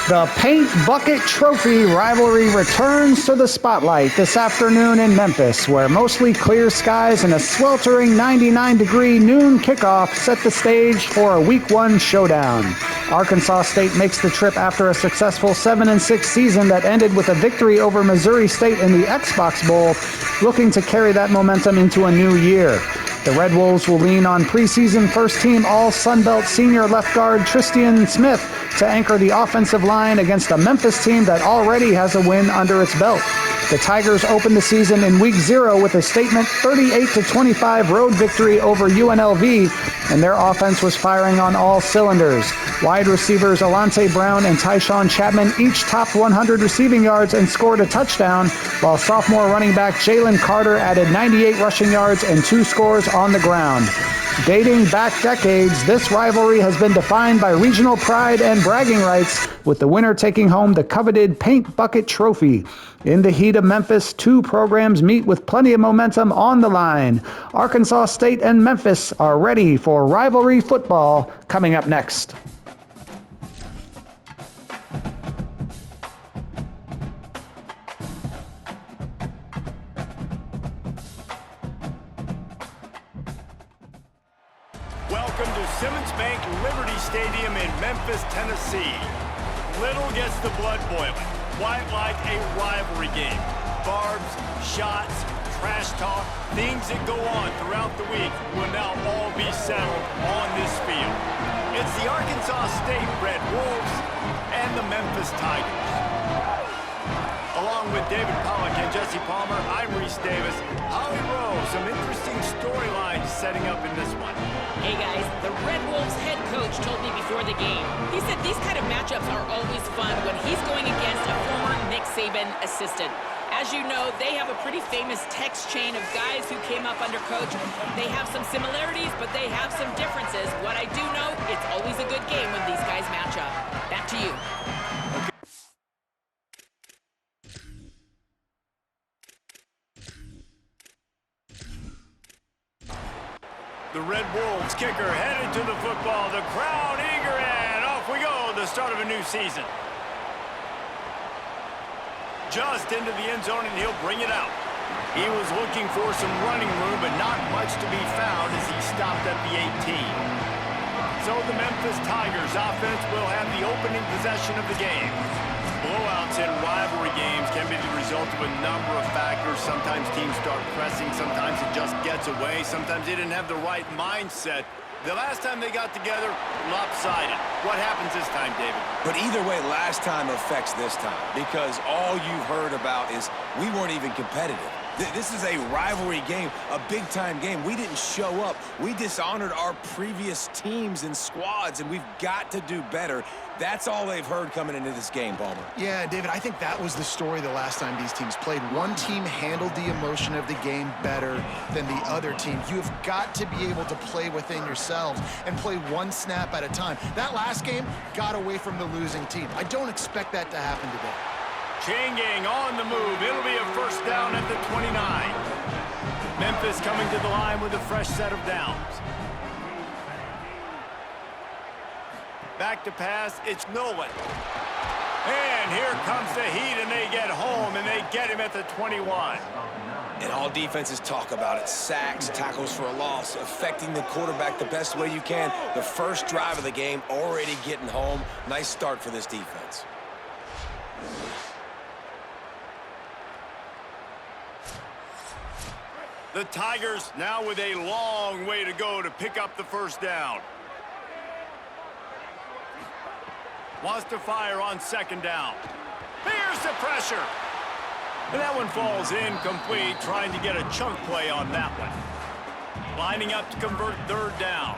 The Paint Bucket Trophy rivalry returns to the spotlight this afternoon in Memphis, where mostly clear skies and a sweltering 99-degree noon kickoff set the stage for a Week 1 showdown. Arkansas State makes the trip after a successful 7-6 season that ended with a victory over Missouri State in the Xbox Bowl, looking to carry that momentum into a new year. The Red Wolves will lean on preseason first-team All-Sunbelt senior left guard Tristan Smith to anchor the offensive line against a Memphis team that already has a win under its belt. The Tigers opened the season in Week 0 with a statement 38-25 road victory over UNLV, and their offense was firing on all cylinders. Wide receivers Alante Brown and Tyshawn Chapman each topped 100 receiving yards and scored a touchdown, while sophomore running back Jalen Carter added 98 rushing yards and 2 scores on the ground. Dating back decades, this rivalry has been defined by regional pride and bragging rights, with the winner taking home the coveted Paint Bucket Trophy. In the heat of Memphis, two programs meet with plenty of momentum on the line. Arkansas State and Memphis are ready for rivalry football coming up next. Welcome to Simmons Bank Liberty Stadium in Memphis, Tennessee. Little gets the blood boiling, quite like a rivalry game. Barbs, shots, trash talk, things that go on throughout the week will now all be settled on this field. It's the Arkansas State Red Wolves and the Memphis Tigers. Along with David Pollack and Jesse Palmer, I'm Reese Davis. Holly Rowe, some interesting storylines setting up in this one. Hey guys, the Red Wolves head coach told me before the game. He said these kind of matchups are always fun when he's going against a former Nick Saban assistant. As you know, they have a pretty famous text chain of guys who came up under coach. They have some similarities, but they have some differences. What I do know, it's always a good game when these guys match up. Back to you. The Red Wolves kicker headed to the football. The crowd eager, and off we go. The start of a new season. Just into the end zone, and he'll bring it out. He was looking for some running room, but not much to be found as he stopped at the 18. So the Memphis Tigers offense will have the opening possession of the game. Blowouts in rivalry games can be the result of a number of factors. Sometimes teams start pressing, sometimes it just gets away, sometimes they didn't have the right mindset. The last time they got together, lopsided. What happens this time, David? But either way, last time affects this time, because all you've heard about is we weren't even competitive. This is a rivalry game, a big-time game. We didn't show up. We dishonored our previous teams and squads, and we've got to do better. That's all they've heard coming into this game, Palmer. Yeah, David, I think that was the story the last time these teams played. One team handled the emotion of the game better than the other team. You have got to be able to play within yourselves and play one snap at a time. That last game got away from the losing team. I don't expect that to happen today. Chain gang on the move. It'll be a first down at the 29. Memphis coming to the line with a fresh set of downs. Back to pass, it's Nolan. And here comes the heat, and they get home, and they get him at the 21. And all defenses talk about it. Sacks, tackles for a loss, affecting the quarterback the best way you can. The first drive of the game, already getting home. Nice start for this defense. The Tigers now with a long way to go to pick up the first down. Wants to fire on second down. Here's the pressure. And that one falls incomplete, trying to get a chunk play on that one. Lining up to convert third down.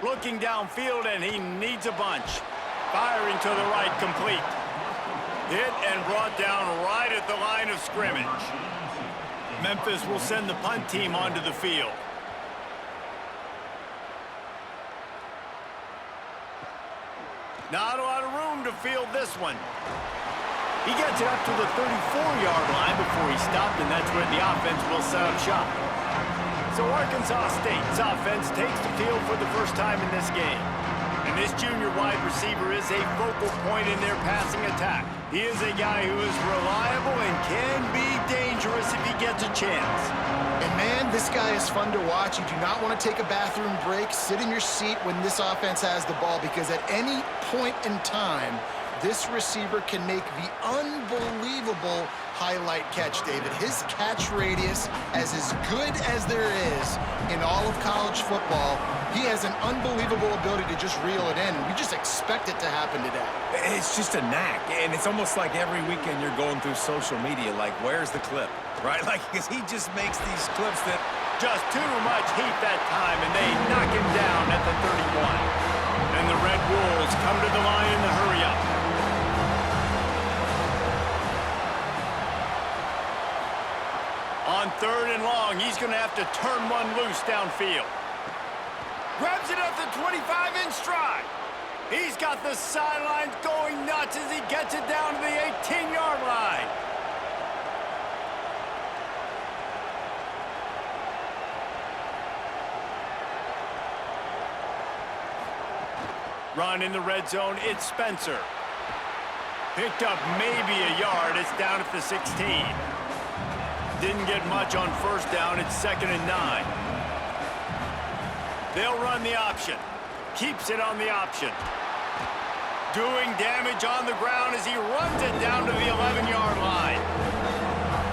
Looking downfield, and he needs a bunch. Firing to the right, complete. Hit and brought down right at the line of scrimmage. Memphis will send the punt team onto the field. Not a lot of room to field this one. He gets it up to the 34-yard line before he stopped, and that's where the offense will set up shop. So Arkansas State's offense takes the field for the first time in this game. And this junior wide receiver is a focal point in their passing attack. He is a guy who is reliable and can be dangerous if he gets a chance. And man, this guy is fun to watch. You do not want to take a bathroom break, sit in your seat when this offense has the ball, because at any point in time, this receiver can make the unbelievable highlight catch, David. His catch radius is as good as there is in all of college football. He has an unbelievable ability to just reel it in. We just expect it to happen today. It's just a knack, and it's almost like every weekend you're going through social media, like, where's the clip, right? Like, because he just makes these clips that... Just too much heat that time, and they knock him down at the 31. And the Red Wolves come to the line in the hurry-up. On 3rd and long, he's going to have to turn one loose downfield. Grabs it at the 25 in stride. He's got the sidelines going nuts as he gets it down to the 18-yard line. Run in the red zone, it's Spencer. Picked up maybe a yard, it's down at the 16. Didn't get much on 1st down, it's 2nd and 9. They'll run the option. Keeps it on the option. Doing damage on the ground as he runs it down to the 11-yard line.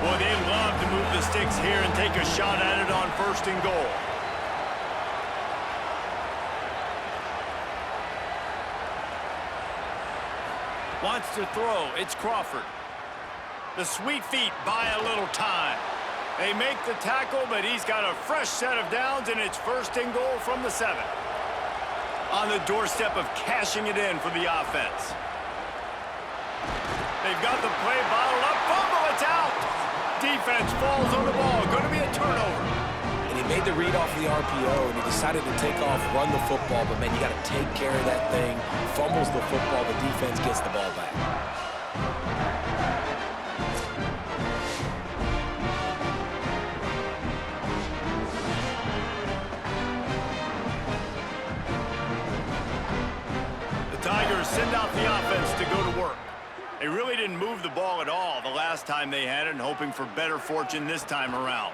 Boy, they love to move the sticks here and take a shot at it on 1st and goal. Wants to throw, it's Crawford. The sweet feet buy a little time. They make the tackle, but he's got a fresh set of downs, and it's 1st and goal from the 7. On the doorstep of cashing it in for the offense. They've got the play bottled up. Fumble, it's out. Defense falls on the ball. Going to be a turnover. And he made the read off the RPO, and he decided to take off, run the football, but, man, you got to take care of that thing. Fumbles the football, the defense gets the ball back. Tigers send out the offense to go to work. They really didn't move the ball at all the last time they had it, and hoping for better fortune this time around.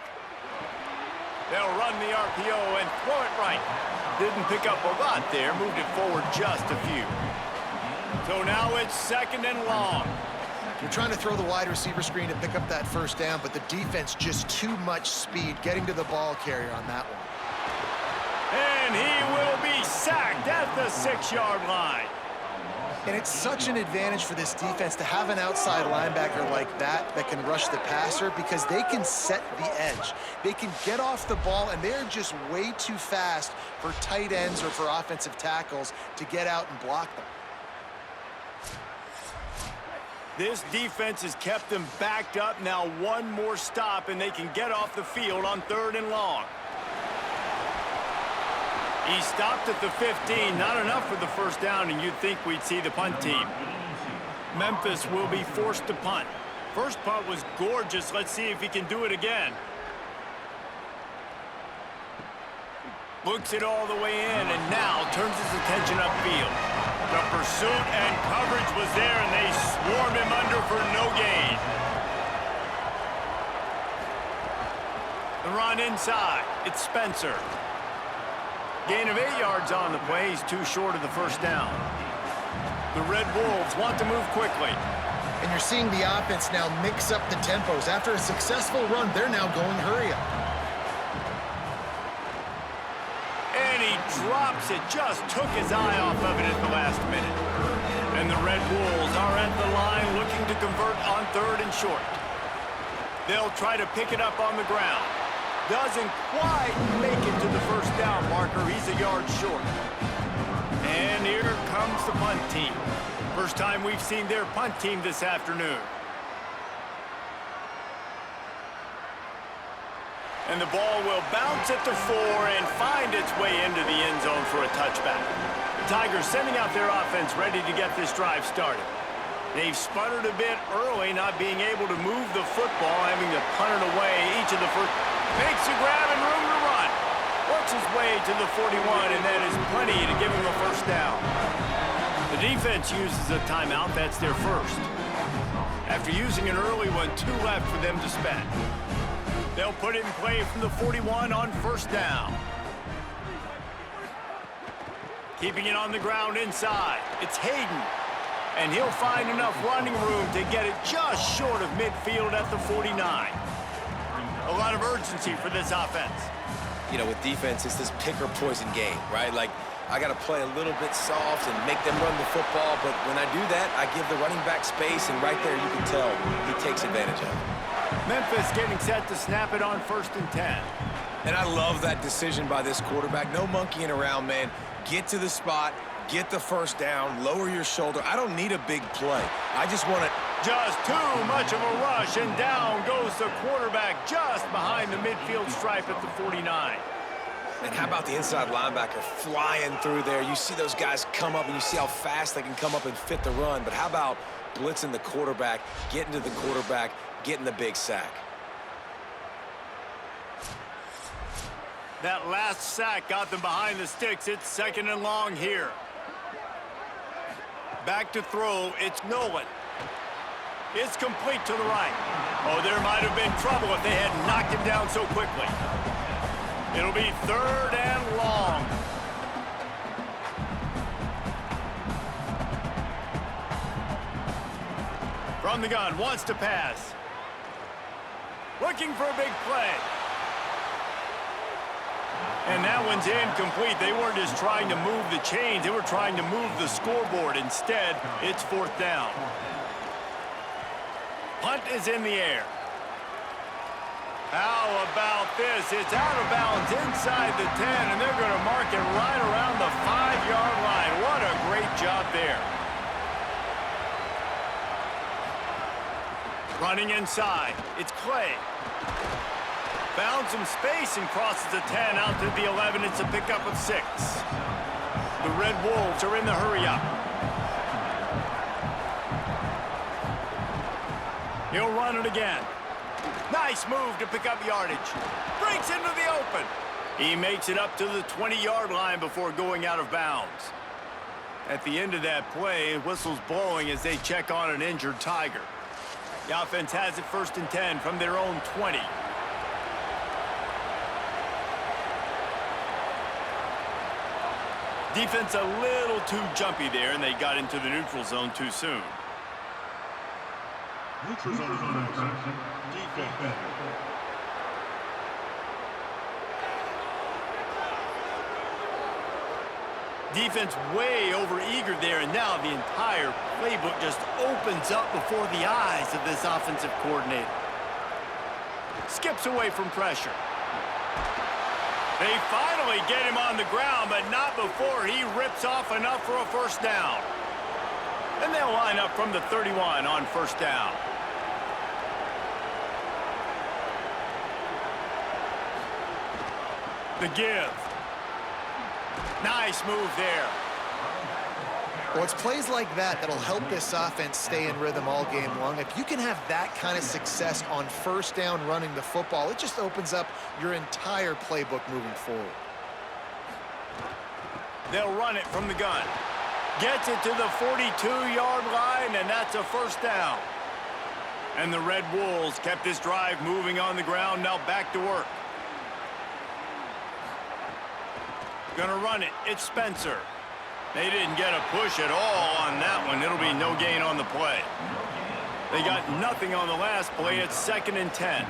They'll run the RPO and throw it right. Didn't pick up a lot there, moved it forward just a few. So now it's 2nd and long. You're trying to throw the wide receiver screen to pick up that 1st down, but the defense just too much speed getting to the ball carrier on that one. And he will be sacked at the 6-yard line. And it's such an advantage for this defense to have an outside linebacker like that can rush the passer, because they can set the edge. They can get off the ball, and they're just way too fast for tight ends or for offensive tackles to get out and block them. This defense has kept them backed up. Now one more stop, and they can get off the field on 3rd and long. He stopped at the 15, not enough for the 1st down, and you'd think we'd see the punt team. Memphis will be forced to punt. First punt was gorgeous. Let's see if he can do it again. Looks it all the way in, and now turns his attention upfield. The pursuit and coverage was there, and they swarmed him under for no gain. The run inside. It's Spencer. Gain of 8 yards on the play. He's too short of the 1st down. The Red Wolves want to move quickly. And you're seeing the offense now mix up the tempos. After a successful run, they're now going hurry up. And he drops it. Just took his eye off of it at the last minute. And the Red Wolves are at the line looking to convert on 3rd and short. They'll try to pick it up on the ground. Doesn't quite make it to the 1st down marker. He's a yard short. And here comes the punt team. First time we've seen their punt team this afternoon. And the ball will bounce at the 4 and find its way into the end zone for a touchback. The Tigers sending out their offense ready to get this drive started. They've sputtered a bit early, not being able to move the football, having to punt it away each of the first. Makes a grab and room to run. Works makes his way to the 41, and that is plenty to give him a first down. The defense uses a timeout. That's their first. After using an early one, 2 left for them to spend. They'll put it in play from the 41 on first down. Keeping it on the ground inside. It's Hayden. And he'll find enough running room to get it just short of midfield at the 49. A lot of urgency for this offense. You know, with defense, it's this pick or poison game, right? Like, I got to play a little bit soft and make them run the football, but when I do that, I give the running back space, and right there you can tell he takes advantage of it. Memphis getting set to snap it on 1st and 10. And I love that decision by this quarterback. No monkeying around, man. Get to the spot, get the first down, lower your shoulder. I don't need a big play. I just want to... Just too much of a rush, and down goes the quarterback just behind the midfield stripe at the 49. And how about the inside linebacker flying through there? You see those guys come up, and you see how fast they can come up and fit the run. But how about blitzing the quarterback, getting to the quarterback, getting the big sack? That last sack got them behind the sticks. It's 2nd and long here. Back to throw. It's Nolan. It's complete to the right. Oh, there might have been trouble if they had knocked him down so quickly. It'll be 3rd and long. From the gun, wants to pass. Looking for a big play. And that one's incomplete. They weren't just trying to move the chains. They were trying to move the scoreboard. Instead, it's 4th down. Punt is in the air. How about this? It's out of bounds inside the 10, and they're going to mark it right around the 5-yard line. What a great job there. Running inside. It's Clay. Found some space and crosses the 10 out to the 11. It's a pickup of 6. The Red Wolves are in the hurry-up. He'll run it again. Nice move to pick up yardage. Breaks into the open. He makes it up to the 20-yard line before going out of bounds. At the end of that play, whistle's blowing as they check on an injured Tiger. The offense has it 1st and 10 from their own 20. Defense a little too jumpy there, and they got into the neutral zone too soon. Neutral zone action. Defense. Defense way over-eager there, and now the entire playbook just opens up before the eyes of this offensive coordinator. Skips away from pressure. They finally get him on the ground, but not before he rips off enough for a first down. And they'll line up from the 31 on first down. The give. Nice move there. Well, it's plays like that that'll help this offense stay in rhythm all game long. If you can have that kind of success on first down running the football, it just opens up your entire playbook moving forward. They'll run it from the gun. Gets it to the 42-yard line, and that's a first down. And the Red Wolves kept this drive moving on the ground. Now back to work. Gonna run it. It's Spencer. They didn't get a push at all on that one. It'll be no gain on the play. They got nothing on the last play. It's 2nd and 10.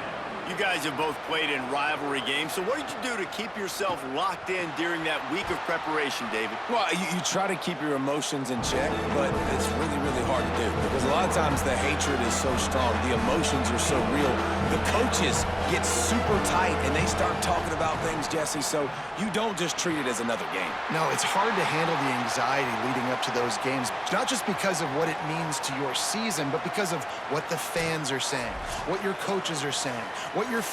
You guys have both played in rivalry games, so what did you do to keep yourself locked in during that week of preparation, David? Well, you try to keep your emotions in check, but it's really, really hard to do because a lot of times the hatred is so strong, the emotions are so real. The coaches get super tight, and they start talking about things, Jesse, so you don't just treat it as another game. No, it's hard to handle the anxiety leading up to those games, not just because of what it means to your season, but because of what the fans are saying, what your coaches are saying, what your...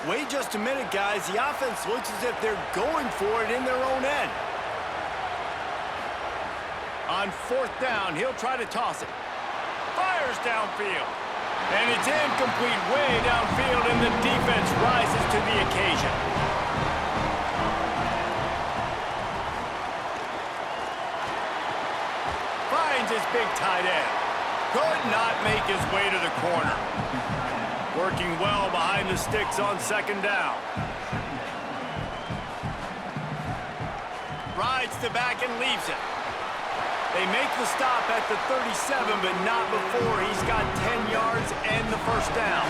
Wait just a minute, guys. The offense looks as if they're going for it in their own end. On fourth down, he'll try to toss it. Fires downfield. And it's incomplete way downfield, and the defense rises to the occasion. finds his big tight end. Could not make his way to the corner. Working well behind the sticks on second down. Rides the back and leaves it. They make the stop at the 37, but not before he's got 10 yards and the first down.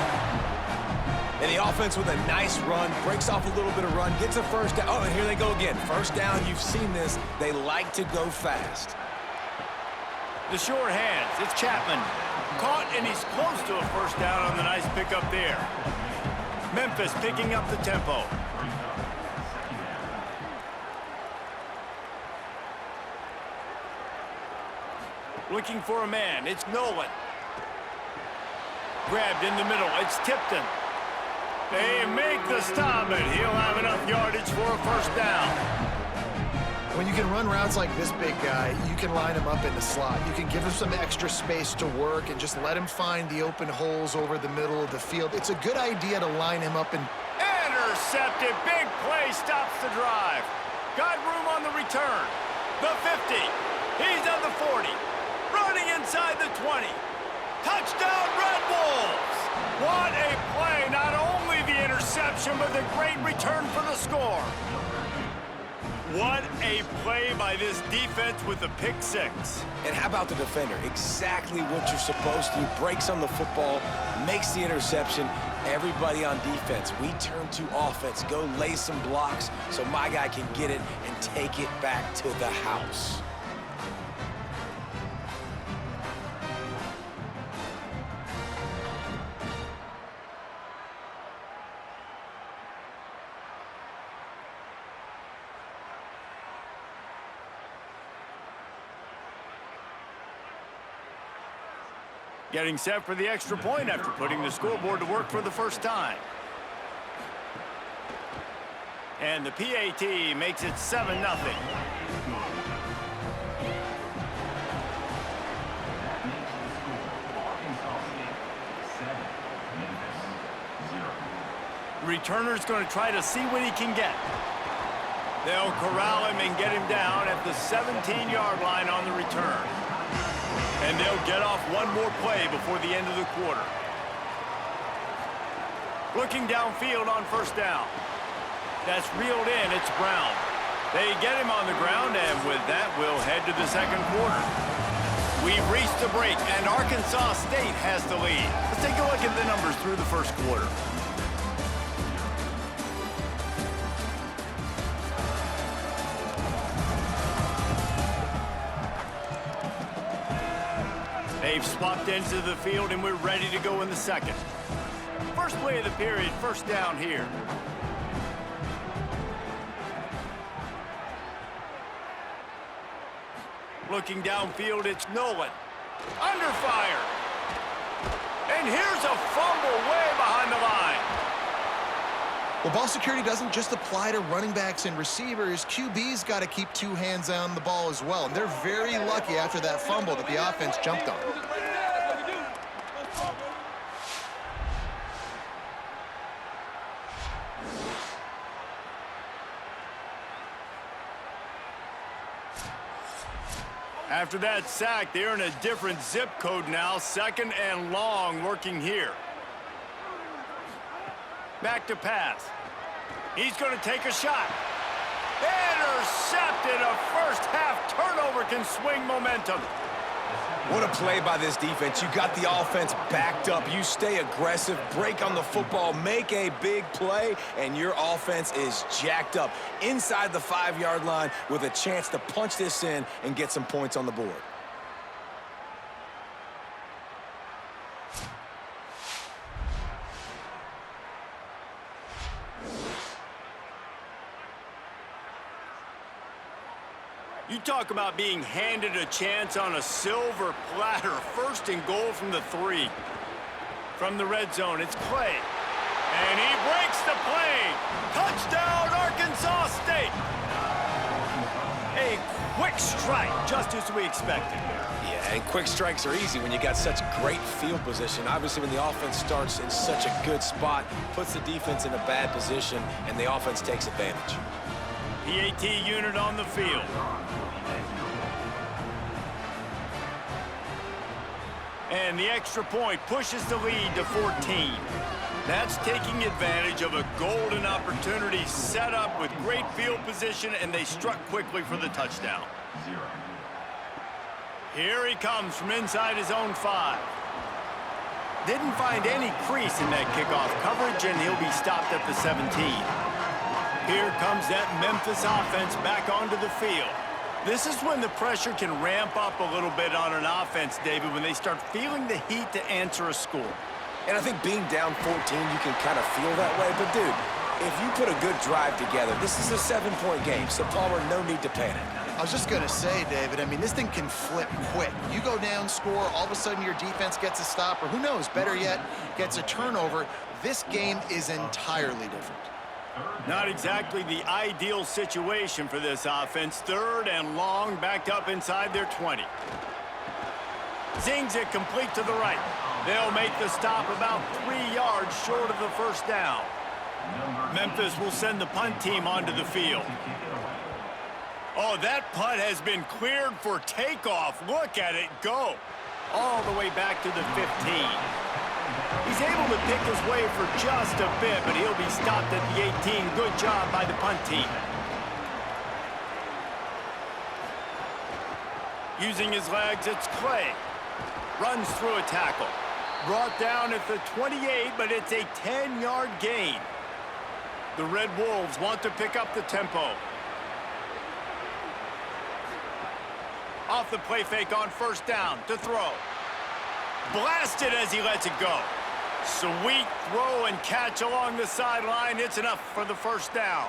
And the offense with a nice run, breaks off a little bit of run, gets a first down. Oh, and here they go again. First down, you've seen this. They like to go fast. The short hands, it's Chapman. Caught, and he's close to a first down on the nice pickup there. Memphis picking up the tempo. Looking for a man, it's Nolan. Grabbed in the middle, it's Tipton. They make the stop, and he'll have enough yardage for a first down. When you can run routes like this big guy, you can line him up in the slot. You can give him some extra space to work and just let him find the open holes over the middle of the field. It's a good idea to line him up and... Intercepted. Big play stops the drive. Got room on the return. The 50. He's on the 40. Running inside the 20. Touchdown, Red Wolves! What a play. Not only the interception, but the great return for the score. What a play by this defense with the pick six. And how about the defender? Exactly what you're supposed to. Breaks on the football, makes the interception. Everybody on defense, we turn to offense. Go lay some blocks so my guy can get it and take it back to the house. Getting set for the extra point after putting the scoreboard to work for the first time. And the PAT makes it 7-0. Returner's going to try to see what he can get. They'll corral him and get him down at the 17-yard line on the return. And they'll get off one more play before the end of the quarter. Looking downfield on first down. That's reeled in, it's Brown. They get him on the ground, and with that, we'll head to the second quarter. We've reached the break, and Arkansas State has the lead. Let's take a look at the numbers through the first quarter. They've swapped ends of the field, and we're ready to go in the second. First play of the period, first down here. Looking downfield, it's Nolan. Under fire. And here's a fumble way behind the line. Well, ball security doesn't just apply to running backs and receivers. QB's got to keep two hands on the ball as well. And they're very lucky after that fumble that the offense jumped on. After that sack, they're in a different zip code now. Second and long working here. Back to pass. He's going to take a shot. Intercepted. A first half turnover can swing momentum. What a play by this defense. You got the offense backed up. You stay aggressive, break on the football, make a big play, and your offense is jacked up inside the 5-yard line with a chance to punch this in and get some points on the board. You talk about being handed a chance on a silver platter. First and goal from the 3. From the red zone, it's Clay. And he breaks the play. Touchdown, Arkansas State. A quick strike, just as we expected. Yeah, and quick strikes are easy when you got such great field position. Obviously, when the offense starts in such a good spot, puts the defense in a bad position, and the offense takes advantage. PAT unit on the field. And the extra point pushes the lead to 14. That's taking advantage of a golden opportunity set up with great field position, and they struck quickly for the touchdown. Here he comes from inside his own 5. Didn't find any crease in that kickoff coverage, and he'll be stopped at the 17. Here comes that Memphis offense back onto the field. This is when the pressure can ramp up a little bit on an offense, David, when they start feeling the heat to answer a score. And I think being down 14, you can kind of feel that way. But, dude, if you put a good drive together, this is a 7-point game. So, Palmer, no need to panic. I was just going to say, David, I mean, this thing can flip quick. You go down, score, all of a sudden your defense gets a stop, or who knows, better yet, gets a turnover. This game is entirely different. Not exactly the ideal situation for this offense. 3rd and long, backed up inside their 20. Zings it complete to the right. They'll make the stop about 3 yards short of the first down. Memphis will send the punt team onto the field. Oh, that punt has been cleared for takeoff. Look at it go. All the way back to the 15. He's able to pick his way for just a bit, but he'll be stopped at the 18. Good job by the punt team. Using his legs, it's Clay. Runs through a tackle. Brought down at the 28, but it's a 10-yard gain. The Red Wolves want to pick up the tempo. Off the play fake on first down to throw. Blasted as he lets it go. Sweet throw and catch along the sideline. It's enough for the first down.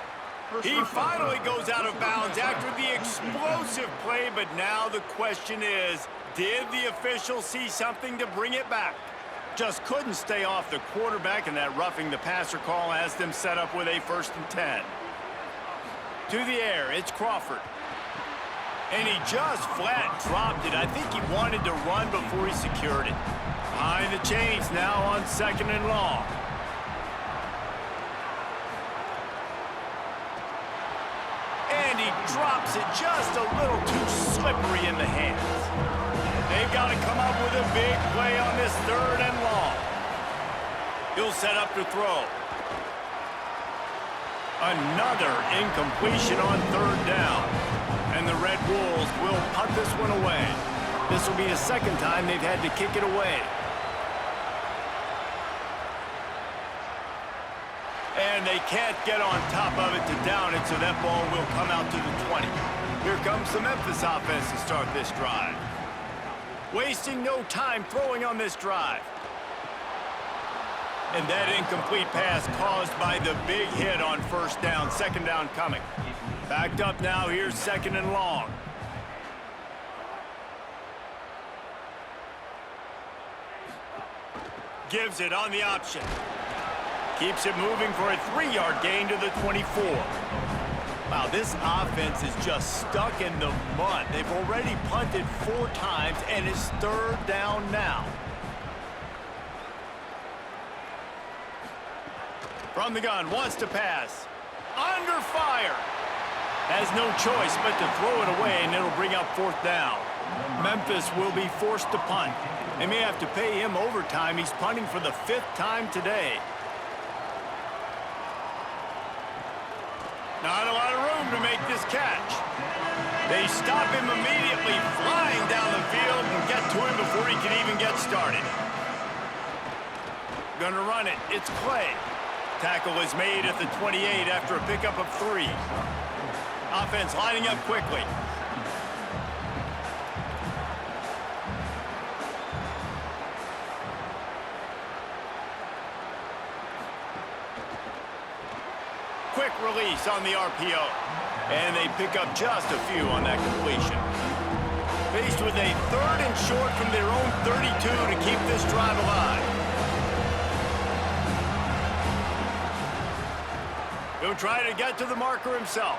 He finally goes out of bounds after the explosive play, but now the question is, did the official see something to bring it back? Just couldn't stay off the quarterback, and that roughing the passer call has them set up with a 1st and 10. To the air, it's Crawford. And he just flat dropped it. I think he wanted to run before he secured it. Behind the chains now on 2nd and long. And he drops it just a little too slippery in the hands. They've got to come up with a big play on this 3rd and long. He'll set up to throw. Another incompletion on 3rd down. And the Red Wolves will punt this one away. This will be the 2nd time they've had to kick it away. And they can't get on top of it to down it, so that ball will come out to the 20. Here comes the Memphis offense to start this drive. Wasting no time throwing on this drive. And that incomplete pass caused by the big hit on 1st down. 2nd down coming. Backed up now, here's 2nd and long. Gives it on the option. Keeps it moving for a 3-yard gain to the 24. Wow, this offense is just stuck in the mud. They've already punted 4 times, and it's 3rd down now. From the gun, wants to pass. Under fire. Has no choice but to throw it away, and it'll bring up 4th down. Memphis will be forced to punt. They may have to pay him overtime. He's punting for the 5th time today. Not a lot of room to make this catch. They stop him immediately, flying down the field, and get to him before he can even get started. Gonna run it. It's Clay. Tackle is made at the 28 after a pickup of 3. Offense lining up quickly. Quick release on the RPO. And they pick up just a few on that completion. Faced with a 3rd and short from their own 32 to keep this drive alive. He'll try to get to the marker himself.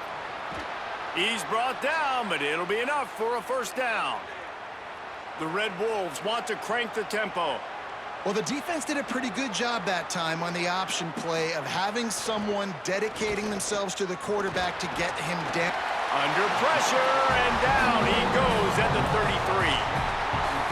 He's brought down, but it'll be enough for a 1st down. The Red Wolves want to crank the tempo. Well, the defense did a pretty good job that time on the option play of having someone dedicating themselves to the quarterback to get him down. Under pressure, and down he goes at the 33.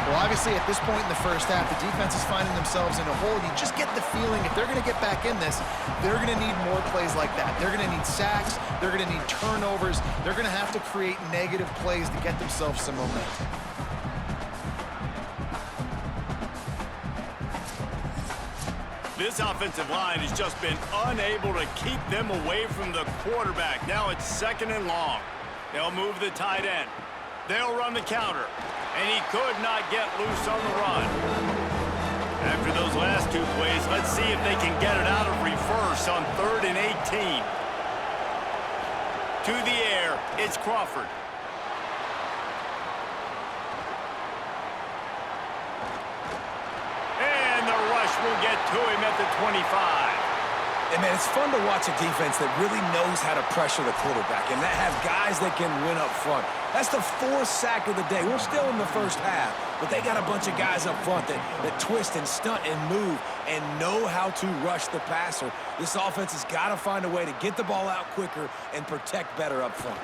Well, obviously, at this point in the first half, the defense is finding themselves in a hole. You just get the feeling if they're going to get back in this, they're going to need more plays like that. They're going to need sacks. They're going to need turnovers. They're going to have to create negative plays to get themselves some momentum. This offensive line has just been unable to keep them away from the quarterback. Now it's 2nd and long. They'll move the tight end. They'll run the counter. And he could not get loose on the run. After those last 2 plays, let's see if they can get it out of reverse on 3rd and 18. To the air, it's Crawford. And the rush will get to him at the 25. And, man, it's fun to watch a defense that really knows how to pressure the quarterback and that has guys that can win up front. That's the 4th sack of the day. We're still in the first half, but they got a bunch of guys up front that twist and stunt and move and know how to rush the passer. This offense has got to find a way to get the ball out quicker and protect better up front.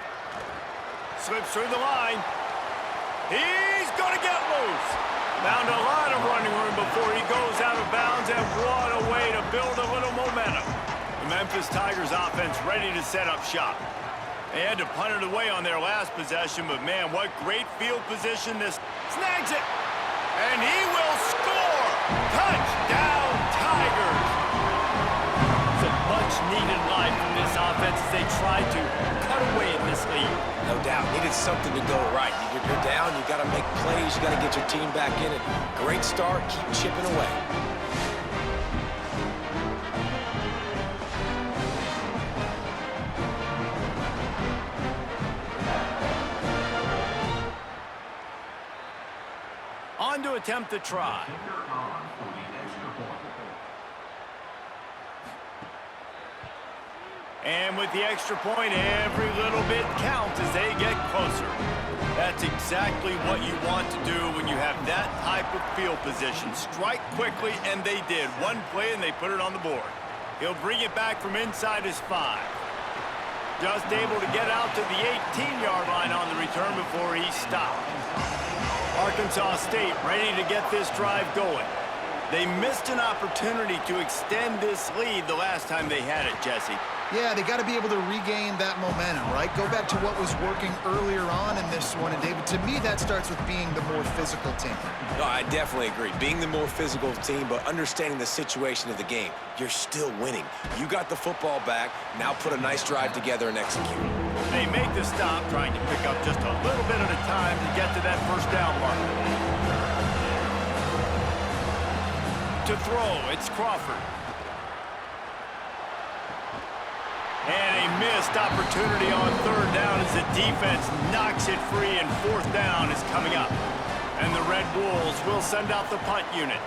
Slips through the line. He's going to get loose. Found a lot of running room before he goes out of bounds, and what a way to build a little momentum. The Memphis Tigers offense ready to set up shop. They had to punt it away on their last possession, but man, what great field position this. Snags it, and he will score. Touchdown, Tigers. It's a much-needed line from this offense as they try to cut away in this lead. No doubt. Needed something to go right. You're down. You got to make plays. You got to get your team back in it. Great start. Keep chipping away. On to attempt the try. And with the extra point, every little bit counts as they get closer. That's exactly what you want to do when you have that type of field position. Strike quickly, and they did. One play, and they put it on the board. He'll bring it back from inside his 5. Just able to get out to the 18-yard line on the return before he stopped. Arkansas State ready to get this drive going. They missed an opportunity to extend this lead the last time they had it, Jesse. Yeah, they got to be able to regain that momentum, right? Go back to what was working earlier on in this one. And, David, to me, that starts with being the more physical team. No, I definitely agree. Being the more physical team, but understanding the situation of the game. You're still winning. You got the football back. Now put a nice drive together and execute. They make the stop, trying to pick up just a little bit at a time to get to that first down mark. To throw, it's Crawford. And a missed opportunity on 3rd down as the defense knocks it free, and 4th down is coming up. And the Red Wolves will send out the punt unit.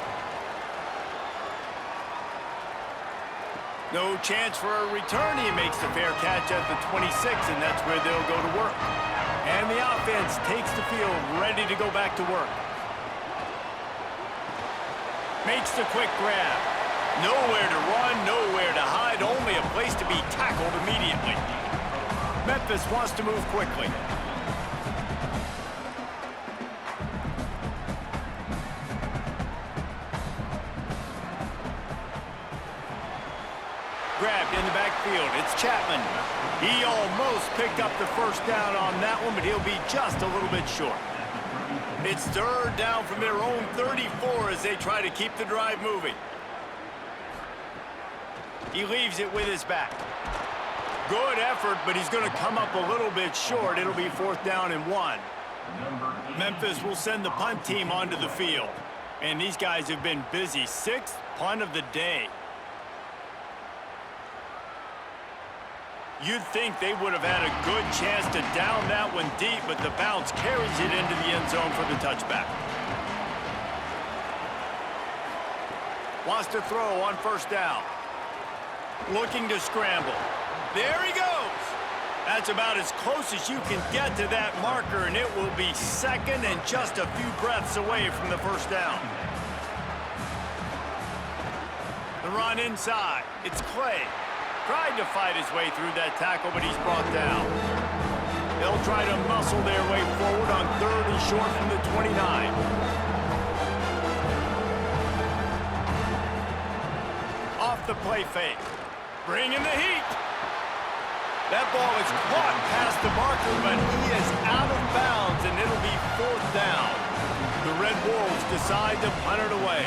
No chance for a return. He makes the fair catch at the 26, and that's where they'll go to work. And the offense takes the field, ready to go back to work. Makes the quick grab. Nowhere to run, nowhere to hide, only a place to be tackled immediately. Memphis wants to move quickly. Grabbed in the backfield, it's Chapman. He almost picked up the first down on that one, but he'll be just a little bit short. It's 3rd down from their own 34 as they try to keep the drive moving. He leaves it with his back. Good effort, but he's going to come up a little bit short. It'll be 4th down and 1. Memphis will send the punt team onto the field. And these guys have been busy. 6th punt of the day. You'd think they would have had a good chance to down that one deep, but the bounce carries it into the end zone for the touchback. Wants to throw on 1st down. Looking to scramble. There he goes. That's about as close as you can get to that marker, and it will be 2nd and just a few breaths away from the 1st down. The run inside. It's Clay. Tried to fight his way through that tackle, but he's brought down. They'll try to muscle their way forward on 3rd and short from the 29. the play fake. Bring in the heat. That ball is caught past the marker, but he is out of bounds, and it'll be 4th down. The Red Wolves decide to punt it away.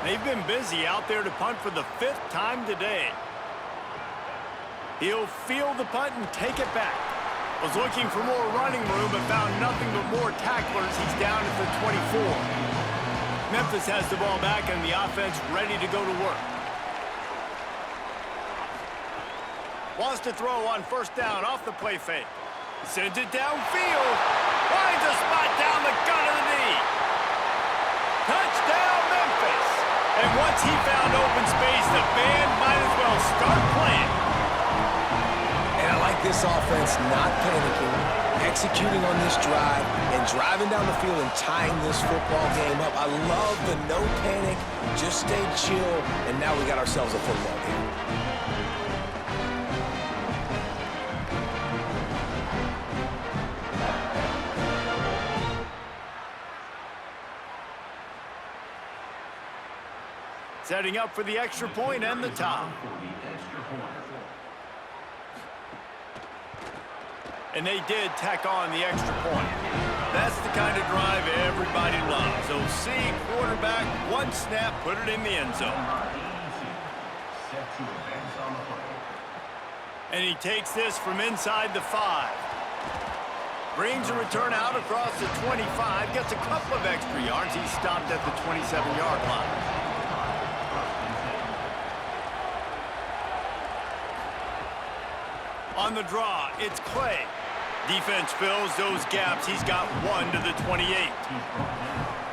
They've been busy out there to punt for the 5th time today. He'll field the punt and take it back. Was looking for more running room, but found nothing but more tacklers. He's down at the 24. Memphis has the ball back, and the offense ready to go to work. Wants to throw on 1st down off the play fake. Sends it downfield. Finds a spot down the gut of the knee. Touchdown, Memphis. And once he found open space, the band might as well start playing. And I like this offense not panicking, executing on this drive, and driving down the field and tying this football game up. I love the no panic, just stay chill, and now we got ourselves a football game. Setting up for the extra point and the tie. And they did tack on the extra point. That's the kind of drive everybody loves. OC, quarterback, one snap, put it in the end zone. And he takes this from inside the 5. Brings a return out across the 25. Gets a couple of extra yards. He stopped at the 27-yard line. On the draw, it's Clay. Defense fills those gaps. He's got 1 to the 28.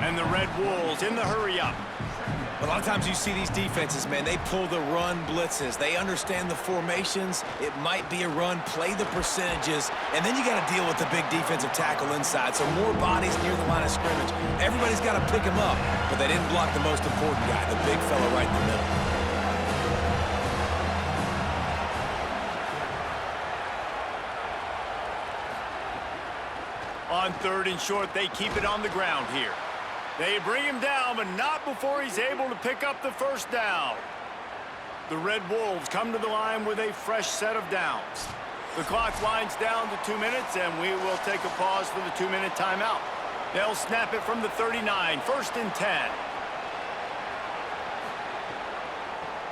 And the Red Wolves in the hurry up. A lot of times you see these defenses, man, they pull the run blitzes. They understand the formations. It might be a run, play the percentages, and then you got to deal with the big defensive tackle inside. So more bodies near the line of scrimmage. Everybody's got to pick him up, but they didn't block the most important guy, the big fella right in the middle. On 3rd and short, they keep it on the ground here. They bring him down, but not before he's able to pick up the 1st down. The Red Wolves come to the line with a fresh set of downs. The clock winds down to 2 minutes, and we will take a pause for the 2-minute timeout. They'll snap it from the 39, 1st and 10.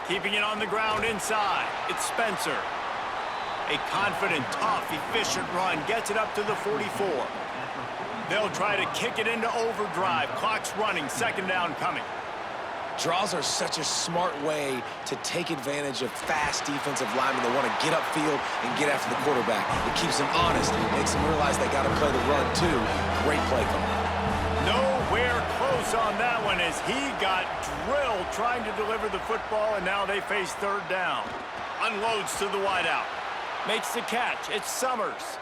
Keeping it on the ground inside, it's Spencer. A confident, tough, efficient run gets it up to the 44. They'll try to kick it into overdrive. Clock's running, 2nd down coming. Draws are such a smart way to take advantage of fast defensive linemen that want to get upfield and get after the quarterback. It keeps them honest, makes them realize they got to play the run too. Great play call. Nowhere close on that one as he got drilled trying to deliver the football, and now they face 3rd down. Unloads to the wideout. Makes the catch. It's Summers.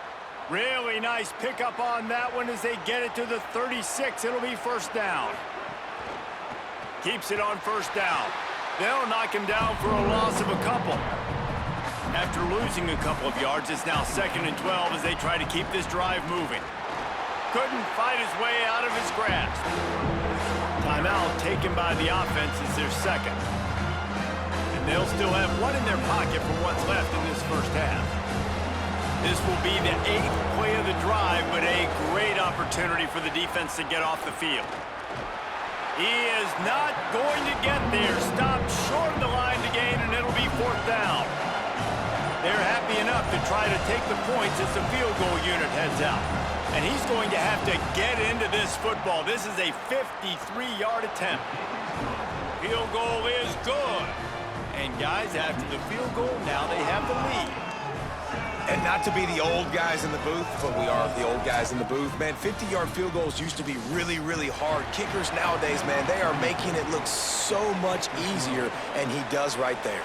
Really nice pickup on that one as they get it to the 36. It'll be 1st down. Keeps it on 1st down. They'll knock him down for a loss of a couple. After losing a couple of yards, it's now 2nd and 12 as they try to keep this drive moving. Couldn't fight his way out of his grasp. Timeout taken by the offense is their 2nd. And they'll still have 1 in their pocket for what's left in this 1st half. This will be the 8th play of the drive, but a great opportunity for the defense to get off the field. He is not going to get there. Stopped short of the line to gain, and it'll be 4th down. They're happy enough to try to take the points as the field goal unit heads out. And he's going to have to get into this football. This is a 53-yard attempt. Field goal is good. And guys, after the field goal, now they have the lead. And not to be the old guys in the booth, but we are the old guys in the booth. Man, 50-yard field goals used to be really, really hard. Kickers nowadays, man, they are making it look so much easier, and he does right there.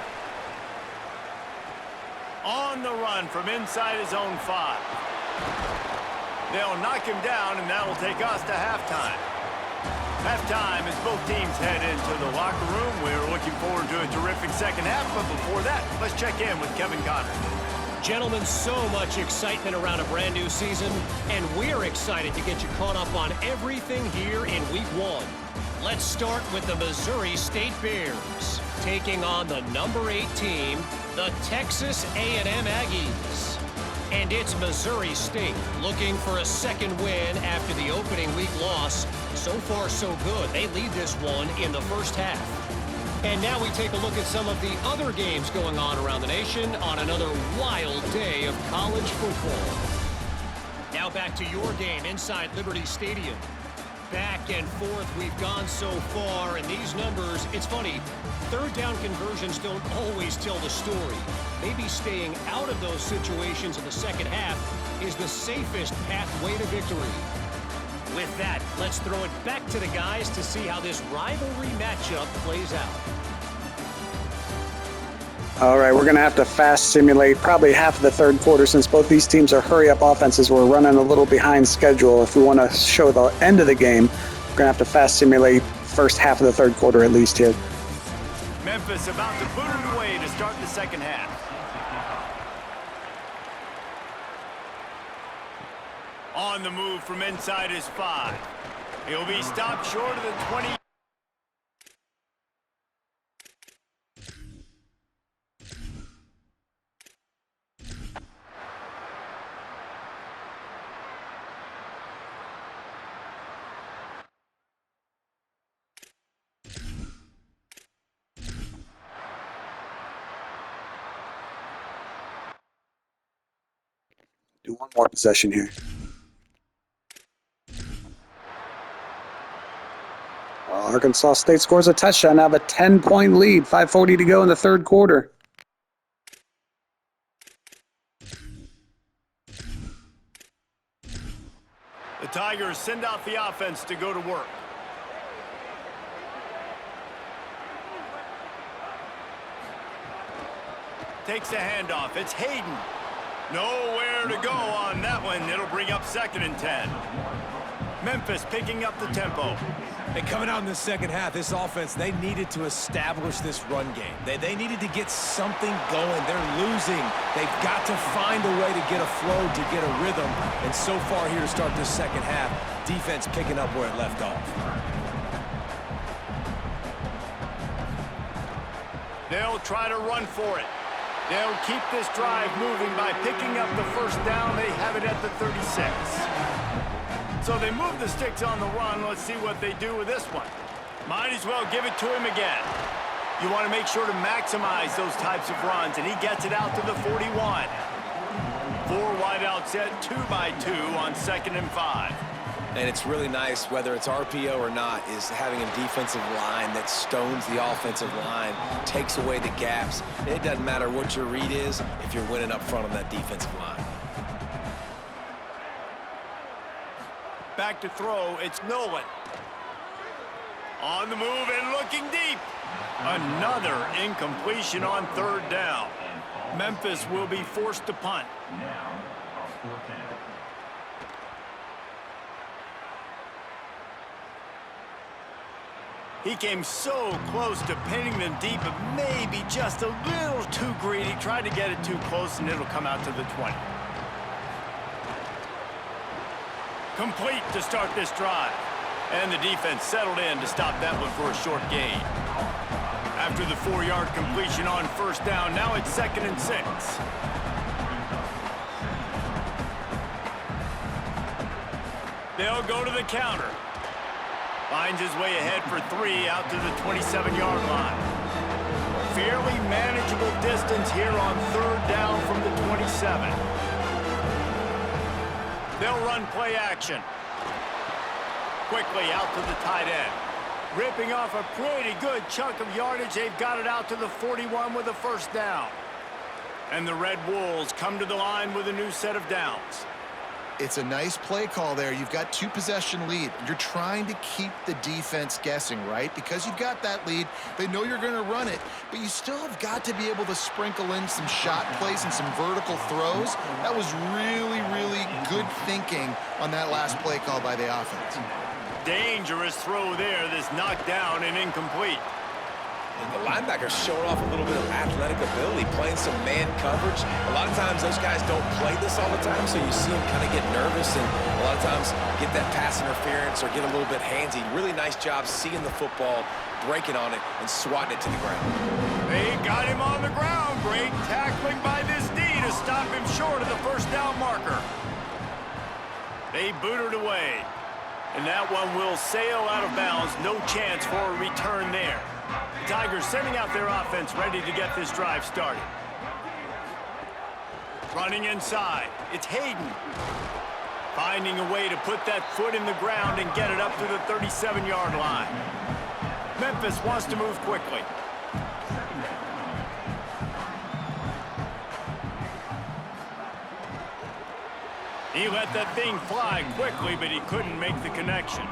On the run from inside his own 5. They'll knock him down, and that will take us to halftime. Halftime as both teams head into the locker room. We're looking forward to a terrific 2nd half, but before that, let's check in with Kevin Connor. Gentlemen, so much excitement around a brand new season, and we're excited to get you caught up on everything here in Week 1. Let's start with the Missouri State Bears. taking on the number 8 team, the Texas A&M Aggies. And it's Missouri State looking for a second win after the opening week loss. So far, so good. They lead this one in the first half. And now we take a look at some of the other games going on around the nation on another wild day of college football. Now back to your game inside Liberty Stadium. Back and forth we've gone so far, and these numbers, it's funny, third down conversions don't always tell the story. Maybe staying out of those situations in the second half is the safest pathway to victory. With that, let's throw it back to the guys to see how this rivalry matchup plays out. All right, we're going to have to fast simulate probably half of the third quarter since both these teams are hurry-up offenses. We're running a little behind schedule. If we want to show the end of the game, we're going to have to fast simulate first half of the third quarter at least here. Memphis about to boot it away to start the second half. On the move from inside his 5. He'll be stopped short of the 20. Do one more possession here. Arkansas State scores a touchdown. Now have a 10-point lead. 5:40 to go in the third quarter. The Tigers send out the offense to go to work. Takes a handoff. It's Hayden. Nowhere to go on that one. It'll bring up 2nd and 10. Memphis picking up the tempo. And coming out in the second half, this offense, they needed to establish this run game. They needed to get something going. They're losing. They've got to find a way to get a flow, to get a rhythm. And so far here to start this second half, defense picking up where it left off. They'll try to run for it. They'll keep this drive moving by picking up the first down. They have it at the 36. So they move the sticks on the run. Let's see what they do with this one. Might as well give it to him again. You want to make sure to maximize those types of runs, and he gets it out to the 41. 4 wideout set, 2 by 2 on 2nd and 5. And it's really nice, whether it's RPO or not, is having a defensive line that stones the offensive line, takes away the gaps. It doesn't matter what your read is if you're winning up front on that defensive line. Back to throw, it's Nolan. On the move and looking deep. Another incompletion on 3rd down. Memphis will be forced to punt. He came so close to pinning them deep, but maybe just a little too greedy. Tried to get it too close, and it'll come out to the 20. Complete to start this drive. And the defense settled in to stop that one for a short gain. After the 4-yard completion on 1st down, now it's 2nd and 6. They'll go to the counter. Finds his way ahead for 3 out to the 27-yard line. Fairly manageable distance here on 3rd down from the 27. They'll run play action. Quickly out to the tight end. Ripping off a pretty good chunk of yardage. They've got it out to the 41 with a 1st down. And the Red Wolves come to the line with a new set of downs. It's a nice play call there. You've got 2-possession lead. You're trying to keep the defense guessing, right? Because you've got that lead. They know you're going to run it, but you still have got to be able to sprinkle in some shot plays and some vertical throws. That was really, really good thinking on that last play call by the offense. Dangerous throw there. This knocked down and incomplete. And the linebacker's showing off a little bit of athletic ability, playing some man coverage. A lot of times those guys don't play this all the time, so you see them kind of get nervous and a lot of times get that pass interference or get a little bit handsy. Really nice job seeing the football, breaking on it and swatting it to the ground. They got him on the ground. Great tackling by this D to stop him short of the first down marker. They boot it away. And that one will sail out of bounds. No chance for a return there. The Tigers sending out their offense ready to get this drive started. Running inside. It's Hayden. Finding a way to put that foot in the ground and get it up to the 37-yard line. Memphis wants to move quickly. He let that thing fly quickly, but he couldn't make the connection.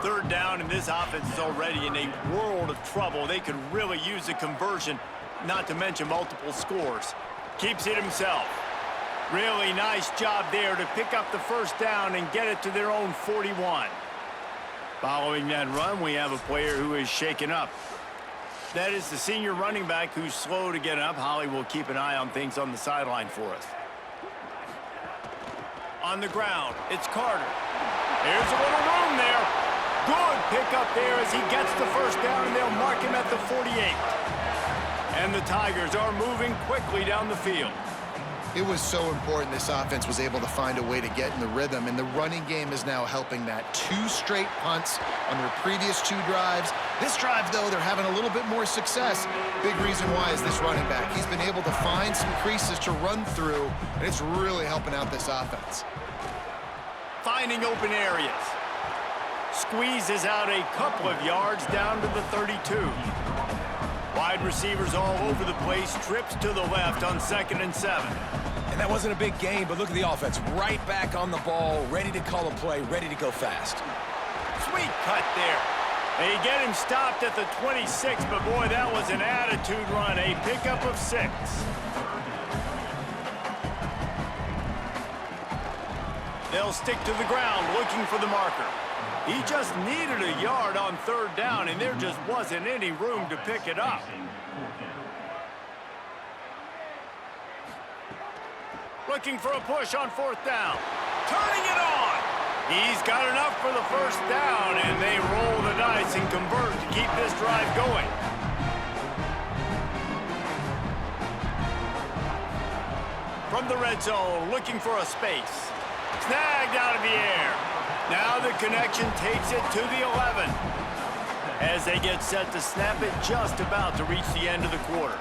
Third down, and this offense is already in a world of trouble. They could really use a conversion, not to mention multiple scores. Keeps it himself. Really nice job there to pick up the first down and get it to their own 41. Following that run, we have a player who is shaken up. That is the senior running back who's slow to get up. Holly will keep an eye on things on the sideline for us. On the ground, it's Carter. There's a little room there. Good pickup there as he gets the first down, and they'll mark him at the 48. And the Tigers are moving quickly down the field. It was so important this offense was able to find a way to get in the rhythm, and the running game is now helping that. 2 straight punts on their previous 2 drives. This drive, though, they're having a little bit more success. Big reason why is this running back. He's been able to find some creases to run through, and it's really helping out this offense. Finding open areas. Squeezes out a couple of yards down to the 32. Wide receivers all over the place. Trips to the left on 2nd and 7. And that wasn't a big gain, but look at the offense. Right back on the ball, ready to call a play, ready to go fast. Sweet cut there. They get him stopped at the 26, but boy, that was an attitude run. A pickup of 6. They'll stick to the ground looking for the marker. He just needed a yard on 3rd down, and there just wasn't any room to pick it up. Looking for a push on 4th down. Turning it on. He's got enough for the first down, and they roll the dice and convert to keep this drive going. From the red zone, looking for a space. Snagged out of the air. Now the connection takes it to the 11. As they get set to snap it, just about to reach the end of the quarter.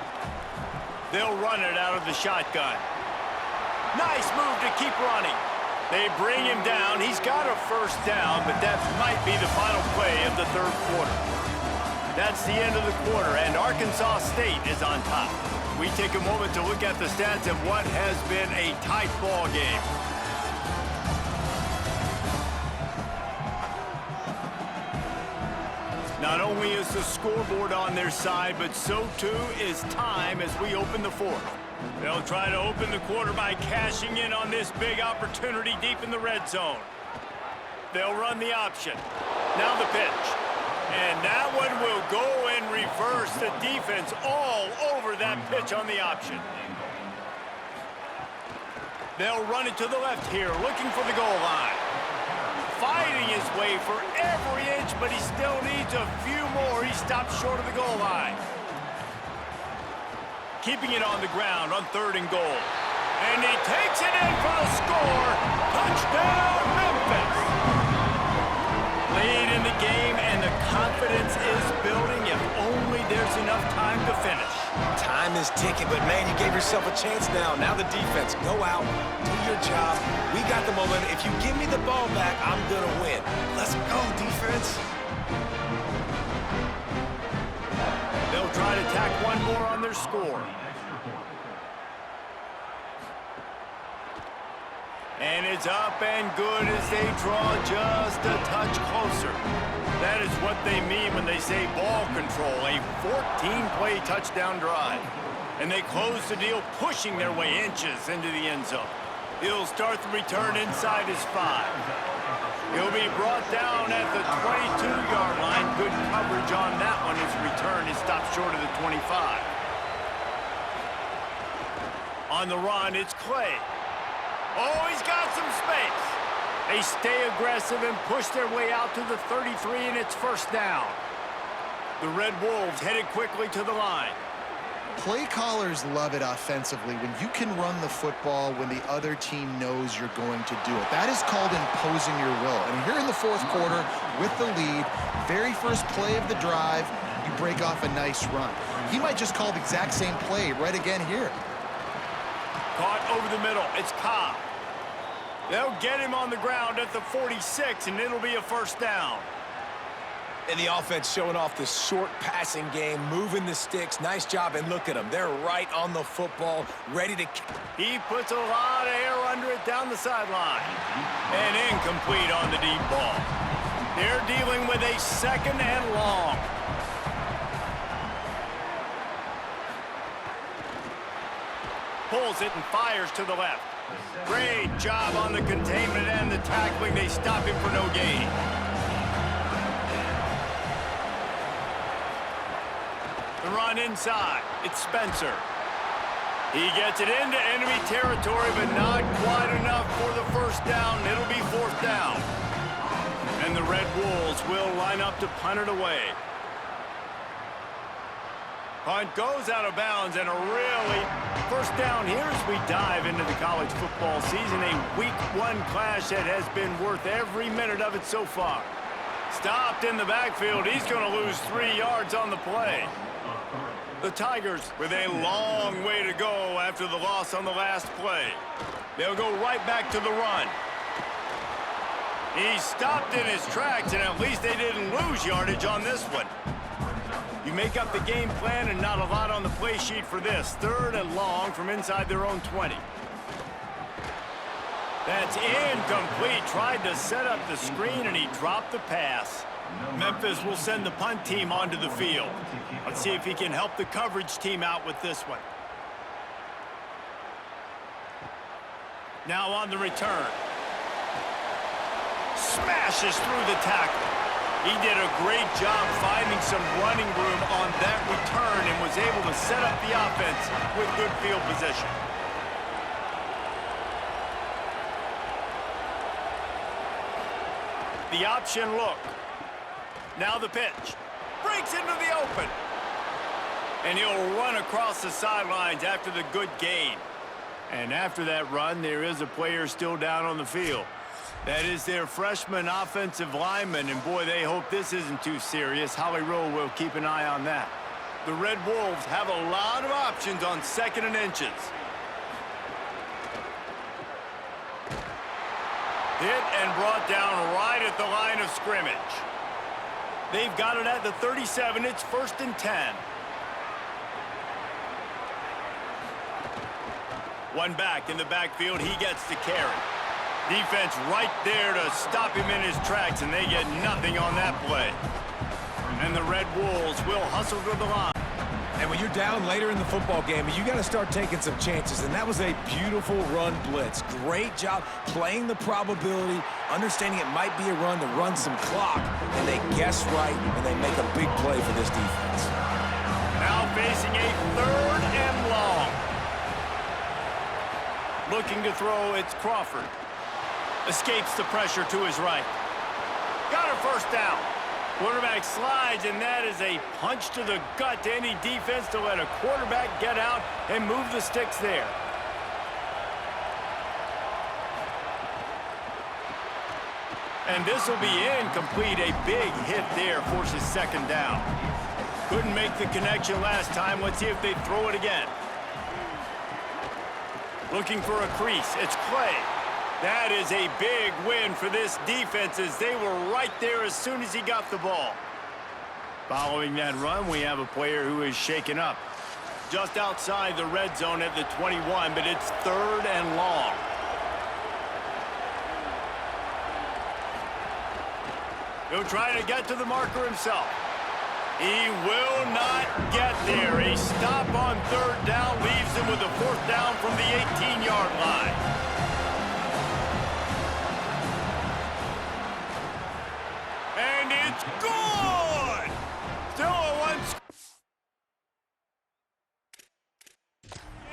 They'll run it out of the shotgun. Nice move to keep running. They bring him down. He's got a first down, but that might be the final play of the 3rd quarter. That's the end of the quarter, and Arkansas State is on top. We take a moment to look at the stats of what has been a tight ball game. Not only is the scoreboard on their side, but so too is time as we open the 4th. They'll try to open the quarter by cashing in on this big opportunity deep in the red zone. They'll run the option. Now the pitch. And that one will go in reverse. The defense all over that pitch on the option. They'll run it to the left here, looking for the goal line. Fighting his way for every inch, but he still needs a few more. He stops short of the goal line. Keeping it on the ground on 3rd and goal. And he takes it in for the score. Touchdown, Memphis. Lead in the game, and the confidence is building if only there's enough time to finish. Time is ticking, but man, you gave yourself a chance now. Now the defense, go out, do your job. We got the momentum. If you give me the ball back, I'm going to win. Let's go, defense. They'll try to tack one more on their score. And it's up and good as they draw just a touch closer. That is what they mean when they say ball control, a 14-play touchdown drive. And they close the deal, pushing their way inches into the end zone. He'll start the return inside his 5. He'll be brought down at the 22-yard line. Good coverage on that one. His return is stopped short of the 25. On the run, it's Clay. Oh, he's got some space. They stay aggressive and push their way out to the 33, and it's first down. The Red Wolves headed quickly to the line. Play callers love it offensively when you can run the football when the other team knows you're going to do it. That is called imposing your will. And here in the fourth quarter with the lead, very first play of the drive, you break off a nice run. He might just call the exact same play right again here. Caught over the middle. It's Cobb. They'll get him on the ground at the 46, and it'll be a first down. And the offense showing off the short passing game, moving the sticks. Nice job, and look at them. They're right on the football, ready to... He puts a lot of air under it down the sideline. And incomplete on the deep ball. They're dealing with a second and long. Pulls it and fires to the left. Great job on the containment and the tackling. They stop him for no gain. The run inside. It's Spencer. He gets it into enemy territory, but not quite enough for the first down. It'll be fourth down. And the Red Wolves will line up to punt it away. Punt goes out of bounds, and a really first down here as we dive into the college football season. A week one clash that has been worth every minute of it so far. Stopped in the backfield. He's going to lose 3 yards on the play. The Tigers with a long way to go after the loss on the last play. They'll go right back to the run. He stopped in his tracks, and at least they didn't lose yardage on this one. You make up the game plan and not a lot on the play sheet for this. Third and long from inside their own 20. That's incomplete. Tried to set up the screen, and he dropped the pass. Memphis will send the punt team onto the field. Let's see if he can help the coverage team out with this one. Now on the return. Smashes through the tackle. He did a great job finding some running room on that return and was able to set up the offense with good field position. The option look. Now the pitch. Breaks into the open. And he'll run across the sidelines after the good gain. And after that run, there is a player still down on the field. That is their freshman offensive lineman, and boy, they hope this isn't too serious. Holly Rowe will keep an eye on that. The Red Wolves have a lot of options on second and inches. Hit and brought down right at the line of scrimmage. They've got it at the 37. It's 1st and 10. One back in the backfield. He gets the carry. Defense right there to stop him in his tracks, and they get nothing on that play. And the Red Wolves will hustle to the line. And when you're down later in the football game, you got to start taking some chances, and that was a beautiful run blitz. Great job playing the probability, understanding it might be a run to run some clock, and they guess right, and they make a big play for this defense. Now facing a 3rd and long. Looking to throw, it's Crawford. Escapes the pressure to his right. Got a first down. Quarterback slides, and that is a punch to the gut to any defense to let a quarterback get out and move the sticks there. And this will be incomplete. A big hit there forces second down. Couldn't make the connection last time. Let's see if they throw it again. Looking for a crease. It's Clay. That is a big win for this defense as they were right there as soon as he got the ball. Following that run, we have a player who is shaken up. Just outside the red zone at the 21, but it's 3rd and long. He'll try to get to the marker himself. He will not get there. A stop on 3rd down leaves him with a 4th down from the 18-yard line. And it's good! Still a one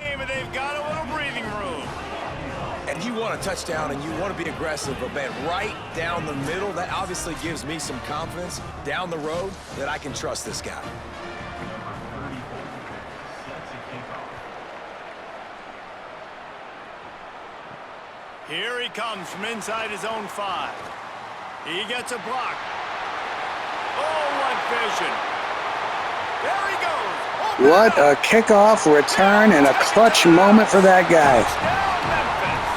game, and they've got a little breathing room. And you want want a touchdown and you want to be aggressive, but man, right down the middle, that obviously gives me some confidence down the road that I can trust this guy. Here he comes from inside his own 5. He gets a block. Oh, what vision. There he goes. Open What up. a kickoff return and a clutch moment for that guy. Touchdown, Memphis.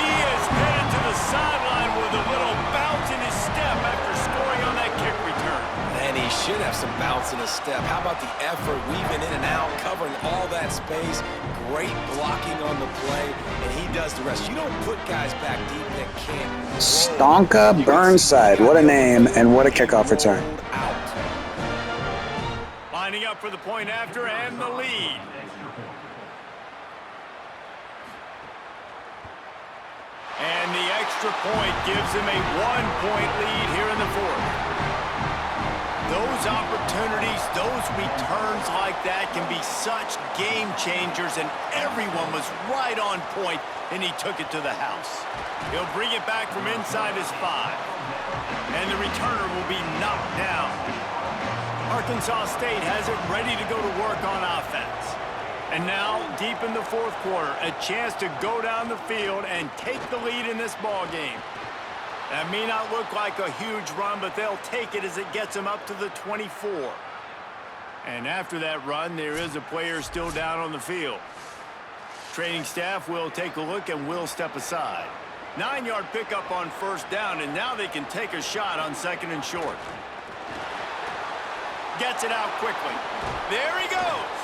He is headed to the sideline with a little bounce in his step after scoring on that kick return. And he should have some bounce in his step. How about the effort, weaving in and out, covering all that space, great blocking on the play, and he does the rest. You don't put guys back deep that can't. Stonka Burnside. What a name and what a kickoff return. Lining up for the point after and the lead. And the extra point gives him a 1-point lead here in the 4th. Those opportunities, those returns like that can be such game changers, and everyone was right on point, and he took it to the house. He'll bring it back from inside his 5, and the returner will be knocked down. Arkansas State has it ready to go to work on offense. And now, deep in the 4th quarter, a chance to go down the field and take the lead in this ball game. That may not look like a huge run, but they'll take it as it gets them up to the 24. And after that run, there is a player still down on the field. Training staff will take a look and will step aside. 9-yard pickup on 1st down, and now they can take a shot on 2nd and short. Gets it out quickly. There he goes.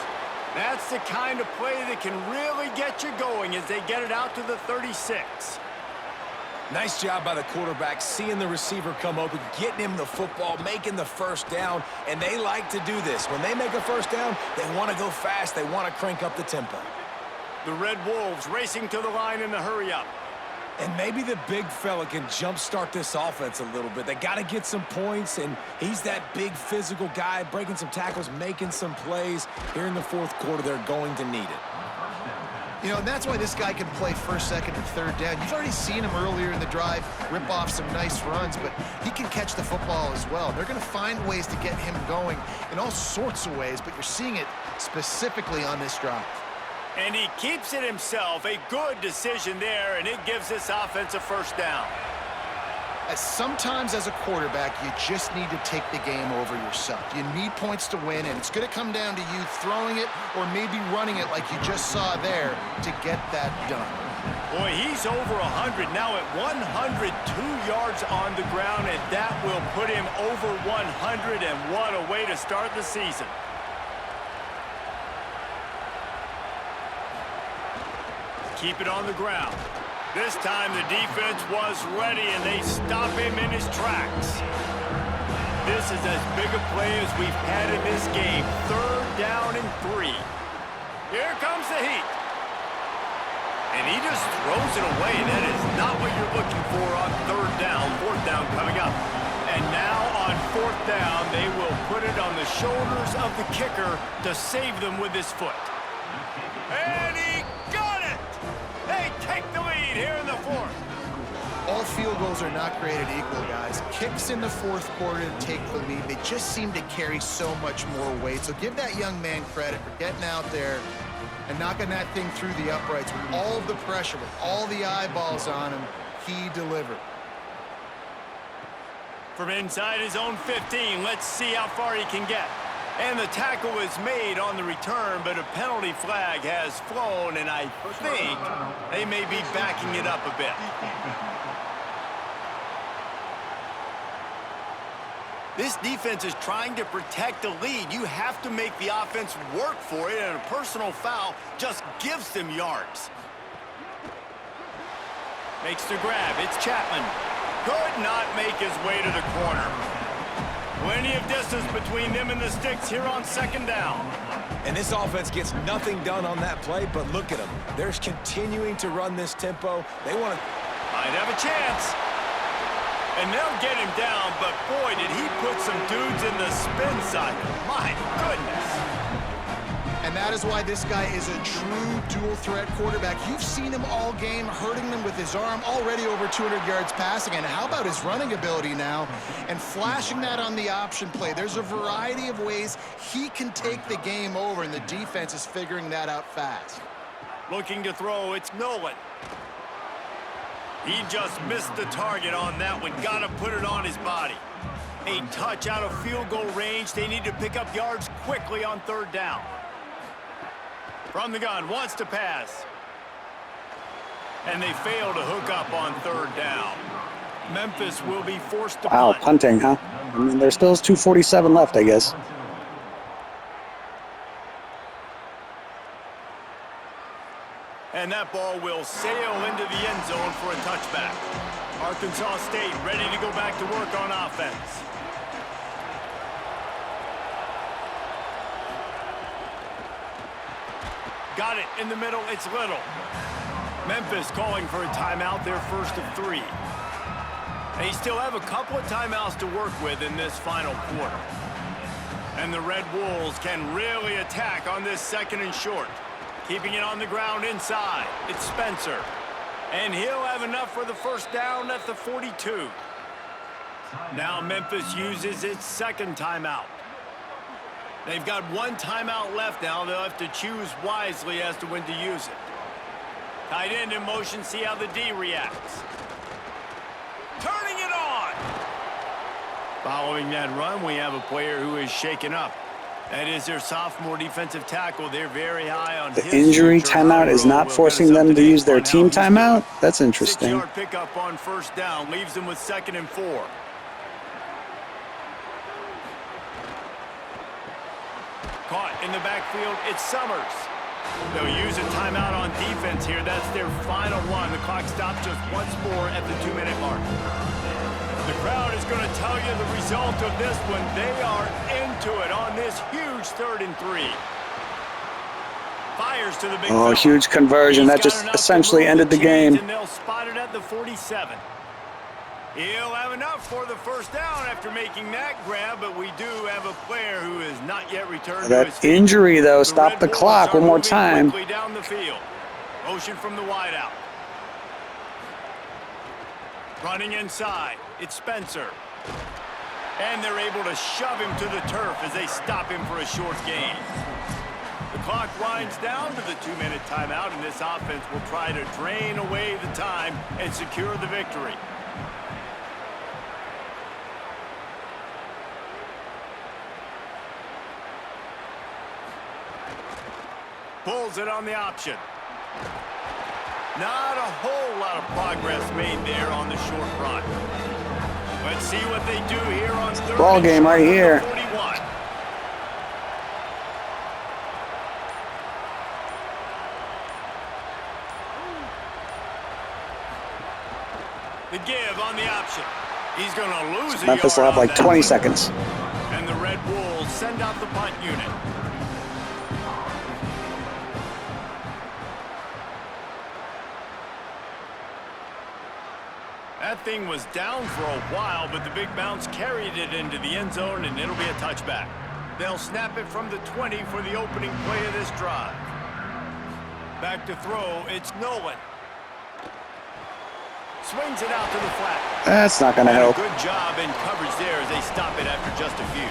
That's the kind of play that can really get you going as they get it out to the 36. Nice job by the quarterback, seeing the receiver come open, getting him the football, making the 1st down, and they like to do this. When they make a 1st down, they want to go fast. They want to crank up the tempo. The Red Wolves racing to the line in the hurry-up. And maybe the big fella can jumpstart this offense a little bit. They got to get some points, and he's that big physical guy, breaking some tackles, making some plays. Here in the 4th quarter, they're going to need it. You know, and that's why this guy can play 1st, 2nd, and 3rd down. You've already seen him earlier in the drive rip off some nice runs, but he can catch the football as well. They're going to find ways to get him going in all sorts of ways, but you're seeing it specifically on this drive. And he keeps it himself. A good decision there, and it gives this offense a 1st down. Sometimes as a quarterback, you just need to take the game over yourself. You need points to win, and it's going to come down to you throwing it or maybe running it like you just saw there to get that done. Boy, he's over 100 now at 102 yards on the ground, and that will put him over 100, and what a way to start the season. Keep it on the ground. This time the defense was ready, and they stop him in his tracks. This is as big a play as we've had in this game. 3rd down and 3. Here comes the heat. And he just throws it away. That is not what you're looking for on 3rd down. 4th down coming up. And now on 4th down, they will put it on the shoulders of the kicker to save them with his foot. And he got it! They take the lead here in the 4th. All field goals are not created equal, guys. Kicks in the 4th quarter to take the lead. They just seem to carry so much more weight. So give that young man credit for getting out there and knocking that thing through the uprights with all of the pressure, with all the eyeballs on him. He delivered. From inside his own 15, let's see how far he can get. And the tackle is made on the return, but a penalty flag has flown, and I think they may be backing it up a bit. This defense is trying to protect the lead. You have to make the offense work for it, and a personal foul just gives them yards. Makes the grab. It's Chapman. Could not make his way to the corner. Plenty of distance between them and the sticks here on 2nd down. And this offense gets nothing done on that play, but look at them. They're continuing to run this tempo. They want to... Might have a chance. And they'll get him down, but boy, did he put some dudes in the spin cycle. My goodness. And that is why this guy is a true dual-threat quarterback. You've seen him all game, hurting them with his arm, already over 200 yards passing. And how about his running ability now? And flashing that on the option play. There's a variety of ways he can take the game over, and the defense is figuring that out fast. Looking to throw, it's Nolan. He just missed the target on that one. Got to put it on his body. A touch out of field goal range. They need to pick up yards quickly on third down. From the gun, wants to pass. And they fail to hook up on third down. Memphis will be forced to punt. Punting, huh? I mean, there's still 2:47 left, I guess. And that ball will sail into the end zone for a touchback. Arkansas State ready to go back to work on offense. Got it in the middle, it's Little. Memphis calling for a timeout, their first of 3. They still have a couple of timeouts to work with in this final quarter. And the Red Wolves can really attack on this second and short. Keeping it on the ground inside, it's Spencer. And he'll have enough for the first down at the 42. Now Memphis uses its second timeout. They've got one timeout left now. They'll have to choose wisely as to when to use it. Tight end in motion, see how the D reacts. Turning it on! Following that run, we have a player who is shaken up. That is their sophomore defensive tackle. They're very high on the injury timeout is not forcing them to use their team timeout? That's interesting. 6-yard pickup on first down leaves them with 2nd and 4. Caught in the backfield, it's Summers. They'll use a timeout on defense here. That's their final one. The clock stops just once more at the 2-minute mark. The crowd is going to tell you the result of this one. They are into it on this huge 3rd and 3. Fires to the big fella. Huge conversion. That just essentially ended the game. And they'll spot it at the 47. He'll have enough for the first down after making that grab, but we do have a player who is not yet returned to his feet. That injury, though, stopped the clock one more time. Quickly down the field. Motion from the wideout. Running inside, it's Spencer. And they're able to shove him to the turf as they stop him for a short gain. The clock winds down to the 2-minute timeout, and this offense will try to drain away the time and secure the victory. Pulls it on the option. Not a whole lot of progress made there on the short run. Let's see what they do here on third. Ball game right here. 41. The give on the option. He's going to lose a Memphis will yard have like on 20 that. seconds. And the Red Wolves send out the punt unit. That thing was down for a while, but the big bounce carried it into the end zone, and it'll be a touchback. They'll snap it from the 20 for the opening play of this drive. Back to throw, it's Nolan. Swings it out to the flat. That's not going to help. Good job in coverage there as they stop it after just a few.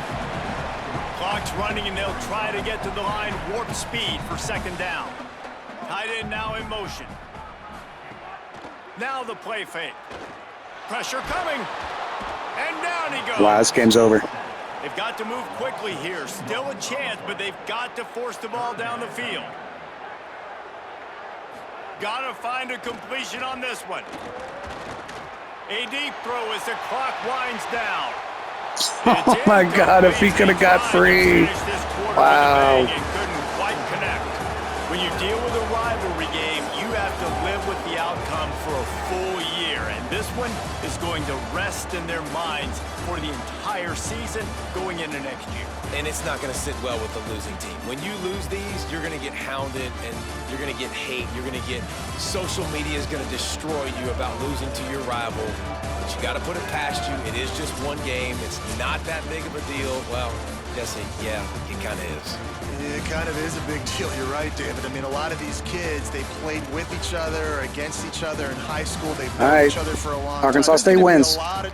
Clock's running, and they'll try to get to the line, warp speed for 2nd down. Tight end now in motion. Now the play fake. Pressure coming. And down he goes. Wow, this game's over. They've got to move quickly here. Still a chance, but they've got to force the ball down the field. Got to find a completion on this one. A deep throw as the clock winds down. Oh my God, if he could have got free. Wow. Couldn't quite connect. When you deal with a rivalry game, you have to live with the outcome for a full year. And this one is going to rest in their minds for the entire season going into next year. And it's not going to sit well with the losing team. When you lose these, you're going to get hounded and you're going to get hate. You're going to get social media is going to destroy you about losing to your rival. But you got to put it past you. It is just one game. It's not that big of a deal. Well, Jesse, yeah, it kind of is. It kind of is a big deal. You're right, David. I mean, a lot of these kids, they played with each other, against each other in high school. They've known All right. each other for a long Arkansas time. State There's gonna be wins. a lot of